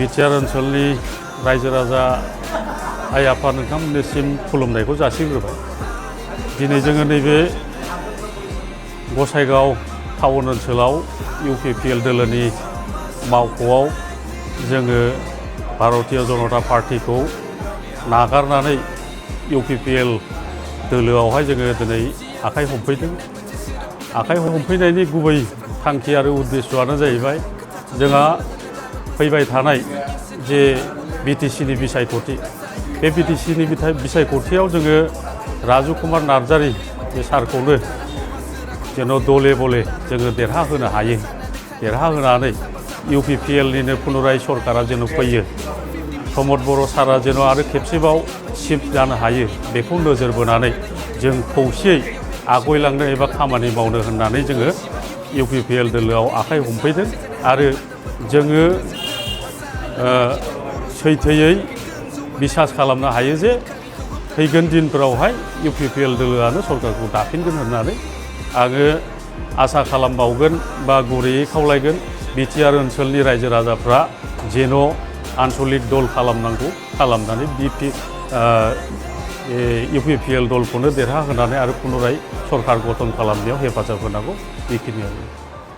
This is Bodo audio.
बिटिआर ओनसोलनि रायजो राजा आइ आफा नोंथांमोननिसिम खुलुमनायखौ जासिग्रोबाय। दिनै जोङो नैबे गसाइगाव टाउन ओनसोलाव इउपिपिएल दोलोनि मावख'आव जोङो भारतीय जनता पार्टीखौ नागारनानै इउपिपिएल दोलोआवहाय जोङो दिनै आखाइ हमफैदों। आखाइ हमफैनायनि गुबै थांखि आरो उद्देश्यआनो जाहैबाय जोंहा फैबाय थानाय जे बिटिसिनि बिसायख'थि, बे बिटिसिनि बिसायख'थियाव जोङो राजु कुमार नार्जारी बे सारखौनो जेन' दले बले जोङो देरहाहोनो हायो। देरहाहोनानै इउपिपिएलनिनो पुनराय सरकारा जेन' फैयो, प्रमद बर' सारा जेन' आरो खेबसेबाव चिफ जानो हायो, बेखौ नोजोर बोनानै जों खौसेयै आवगायलांनो एबा खामानि मावनो होननानै जोङो इउपिपिएल दोलोआव आखाइ हमफैदों। आरो जोङो सैथोयै बिसास खालामनो हायो जे फैगोन दिनफोरावहाय इउपिपिएल दोलोआनो सरकारखौ दाफिनगोन होननानै आङो आसा खालामबावगोन बा गुरैयै खावलायगोन बिटिआर ओनसोलनि रायजो राजाफ्रा जेन' आन्सलिक दल खालामनांगौ, खालामनानै इउपिपिएल दलखौनो देरहाहोनानै आरो पुनराय सरकार गठन खालामनायाव हेफाजाब होनांगौ। बेखिनियानो।